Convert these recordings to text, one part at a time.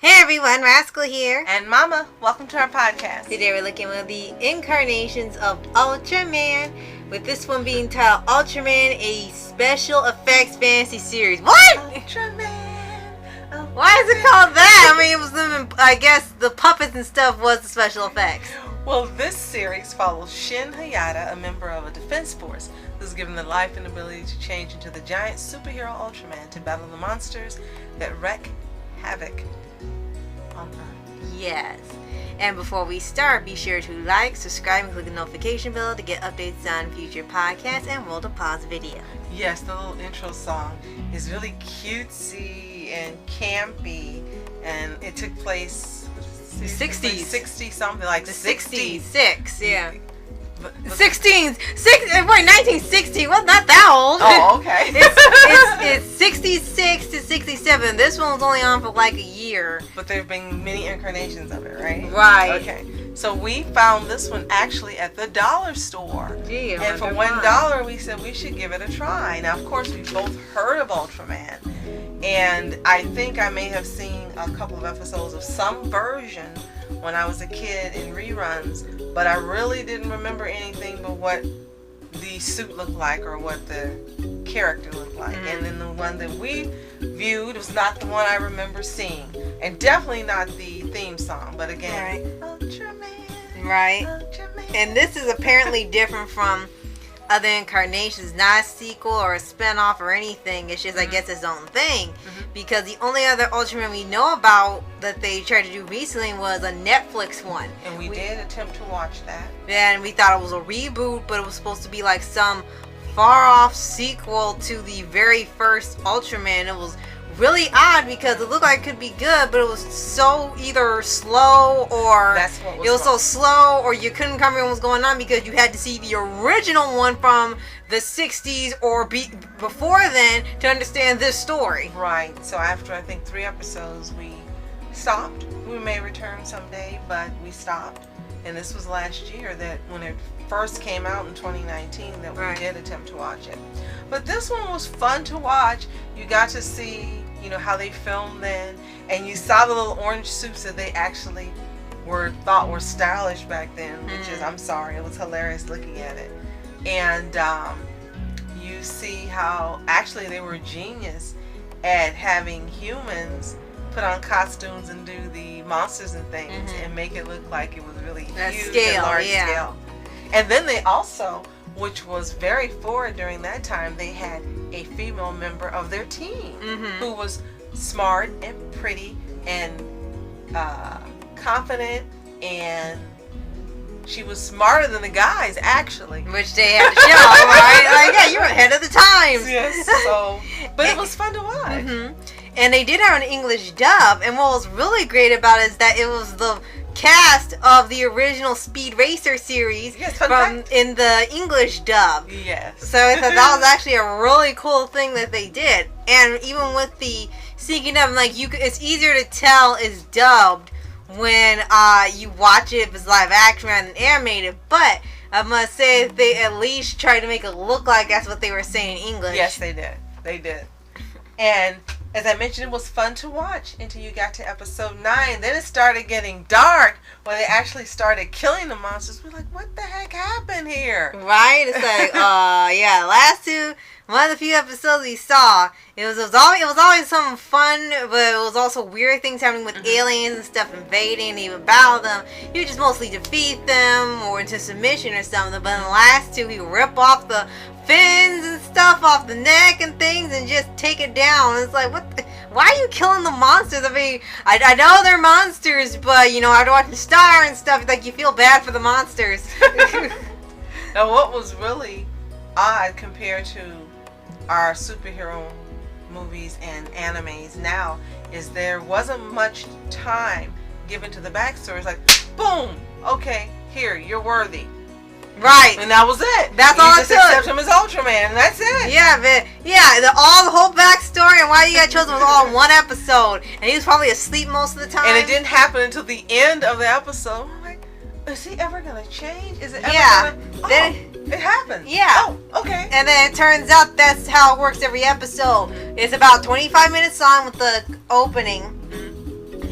Hey everyone, Rascal here. And Mama, welcome to our podcast. Today we're looking at the incarnations of Ultraman, with this one being titled Ultraman, a special effects fantasy series. What? Ultraman. Why is it called that? I mean, it was them, I guess the puppets and stuff was the special effects. Well, this series follows Shin Hayata, a member of a defense force who's given the life and ability to change into the giant superhero Ultraman to battle the monsters that wreak havoc on Earth. Yes. And before we start, be sure to like, subscribe, and click the notification bell to get updates on future podcasts, and roll the pause video. Yes, the little intro song is really cutesy and campy, and it took place 60s. 60 something, like The 60s. 66, yeah. But 1960. Well, not that old. Oh, okay. It's 66 to 67. This one was only on for like a year. But there have been many incarnations of it, right? Right. Okay. So we found this one actually at the dollar store. Gee, and for $1, we said we should give it a try. Now, of course, we both heard of Ultraman. And I think I may have seen a couple of episodes of some version when I was a kid in reruns. But I really didn't remember anything but what the suit looked like or what the character looked like. And then the one that we viewed was not the one I remember seeing. And definitely not the theme song. But again, Ultraman. Right. Ultraman. And this is apparently different from other incarnations, not a sequel or a spinoff or anything. It's just, I guess, its own thing. Because the only other Ultraman we know about that they tried to do recently was a Netflix one. And we did attempt to watch that. And we thought it was a reboot, but it was supposed to be like some far-off sequel to the very first Ultraman. It was really odd because it looked like it could be good, but it was so either slow or That's what was it was wrong. so slow, or you couldn't comprehend what was going on because you had to see the original one from the 60s or before then to understand this story. Right. So after I think 3 episodes, we stopped. We may return someday, but we stopped. And this was last year that when it first came out in 2019 that we did attempt to watch it. But this one was fun to watch. You got to see, how they filmed then, and you saw the little orange suits that they actually thought were stylish back then, which is, I'm sorry, it was hilarious looking at it. And you see how actually they were genius at having humans put on costumes and do the monsters and things and make it look like it was really huge and large scale. And then they also, which was very forward during that time, they had a female member of their team who was smart and pretty and confident, and she was smarter than the guys, actually. Which they had to show, right? Like, yeah, you're ahead of the times. Yes, so, but it was fun to watch. And they did have an English dub, and what was really great about it is that it was the cast of the original Speed Racer series in the English dub. Yes. So I thought that was actually a really cool thing that they did. And even with the syncing up, like it's easier to tell it's dubbed when you watch it if it's live action rather than animated. But I must say they at least tried to make it look like that's what they were saying in English. Yes, they did. They did. And as I mentioned, it was fun to watch until you got to episode 9. Then it started getting dark when they actually started killing the monsters. We're like, what the heck happened here? Right? It's like, one of the few episodes we saw, it was always something fun, but it was also weird things happening with aliens and stuff invading, and even battle them. You would just mostly defeat them or into submission or something. But in the last 2, he would rip off the fins and stuff off the neck and things and just take it down. It's like, why are you killing the monsters? I mean, I know they're monsters, but after watching Star and stuff, like, you feel bad for the monsters. Now, what was really odd compared to our superhero movies and animes now is there wasn't much time given to the backstory. It's like, boom, okay, here, you're worthy. Right. And that was it. That's you all it just took. accept him as Ultraman, and that's it. Yeah, but the whole backstory and why you got chosen was all in one episode, and he was probably asleep most of the time. And it didn't happen until the end of the episode. I'm like, is he ever gonna change? Is it ever gonna? It happened. Yeah. Oh, okay. And then it turns out that's how it works every episode. It's about 25 minutes long with the opening.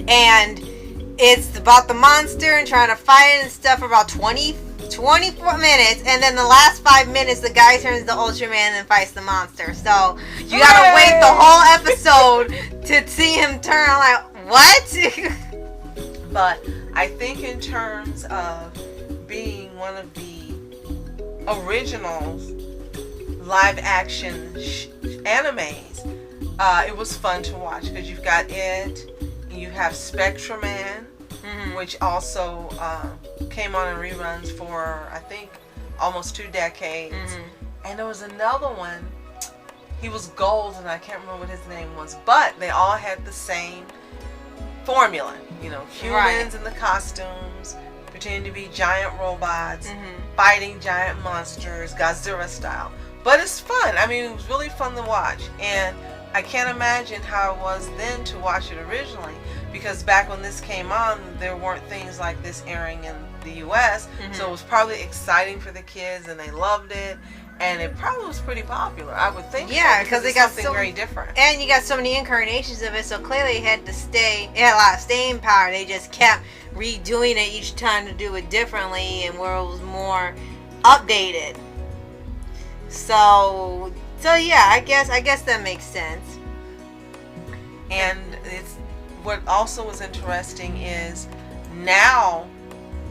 And it's about the monster and trying to fight it and stuff for about 24 minutes, and then the last 5 minutes the guy turns to Ultraman and fights the monster. So you gotta wait the whole episode to see him turn. I'm like, what? But I think in terms of being one of the original live action animes, it was fun to watch because you've got it, you have Spectraman, which also came on in reruns for I think almost 2 decades, and there was another one. He was gold, and I can't remember what his name was, but they all had the same formula. You know, humans in the costumes, pretending to be giant robots, fighting giant monsters, Godzilla style. But it's fun. I mean, it was really fun to watch, and I can't imagine how it was then to watch it originally, because back when this came on, there weren't things like this airing in the U.S., so it was probably exciting for the kids, and they loved it, and it probably was pretty popular, I would think. Yeah, because they got something very different. And you got so many incarnations of it, so clearly it had a lot of staying power. They just kept redoing it each time to do it differently, and where it was more updated. So yeah, I guess that makes sense. And it's what also was interesting is now,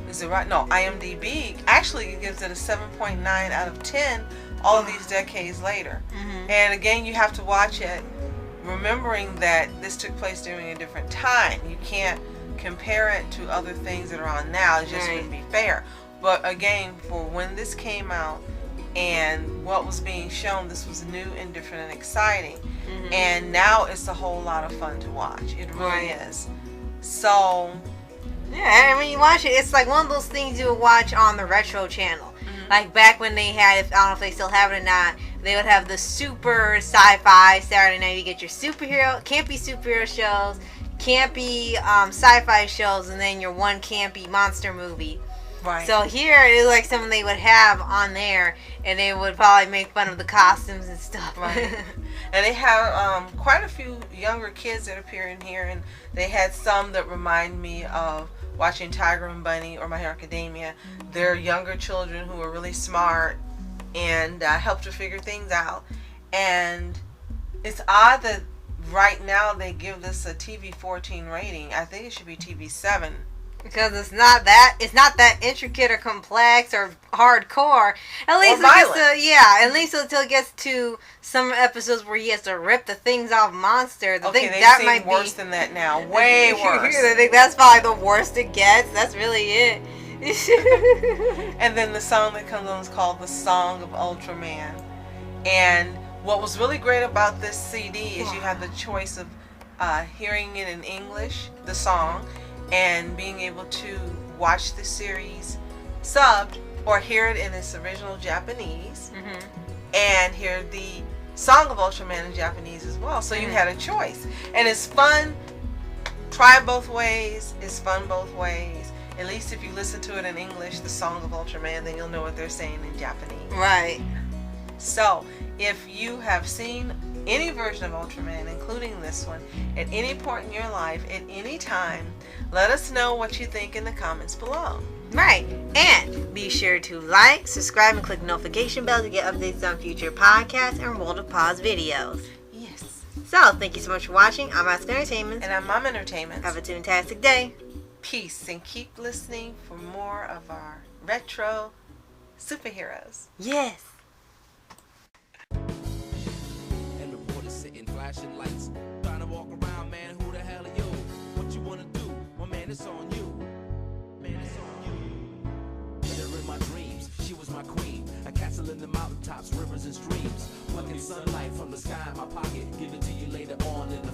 is it right? No, IMDb actually gives it a 7.9 out of 10 all of these decades later. And again, you have to watch it remembering that this took place during a different time. You can't compare it to other things that are on now. It just wouldn't be fair. But again, for when this came out and what was being shown, this was new and different and exciting. And now it's a whole lot of fun to watch. It really is. So yeah, I mean, you watch it, it's like one of those things you would watch on the Retro channel. Like back when they had, I don't know if they still have it or not, they would have the super sci-fi Saturday night. You get your campy superhero shows, campy sci-fi shows, and then your one campy monster movie. Right. So here it's like something they would have on there, and they would probably make fun of the costumes and stuff. Right. And they have quite a few younger kids that appear in here, and they had some that remind me of watching Tiger and Bunny or My Hero Academia. They're younger children who are really smart and help to figure things out. And it's odd that right now they give this a TV-14 rating. I think it should be TV-7. Because it's not that intricate or complex or hardcore. At least at least until it gets to some episodes where he has to rip the things off monsters. I think that might be worse than that now. Way worse. I think that's probably the worst it gets. That's really it. And then the song that comes on is called The Song of Ultraman. And what was really great about this CD is you have the choice of hearing it in English, the song, and being able to watch the series subbed or hear it in its original Japanese and hear the Song of Ultraman in Japanese as well. So you had a choice. And it's fun. Try both ways. It's fun both ways. At least if you listen to it in English, the Song of Ultraman, then you'll know what they're saying in Japanese. Right. So if you have seen any version of Ultraman, including this one, at any point in your life, at any time, let us know what you think in the comments below. Right. And be sure to like, subscribe, and click the notification bell to get updates on future podcasts and World of Paws videos. Yes. So, thank you so much for watching. I'm Oscar Entertainment. And I'm Mom Entertainment. Have a fantastic day. Peace, and keep listening for more of our retro superheroes. Yes. Flashing lights, trying to walk around, man, who the hell are you? What you wanna do? Well, man, it's on you. Man, it's on you. Met her in my dreams, she was my queen. A castle in the mountaintops, rivers and streams. Plucking sunlight from the sky in my pocket, give it to you later on in the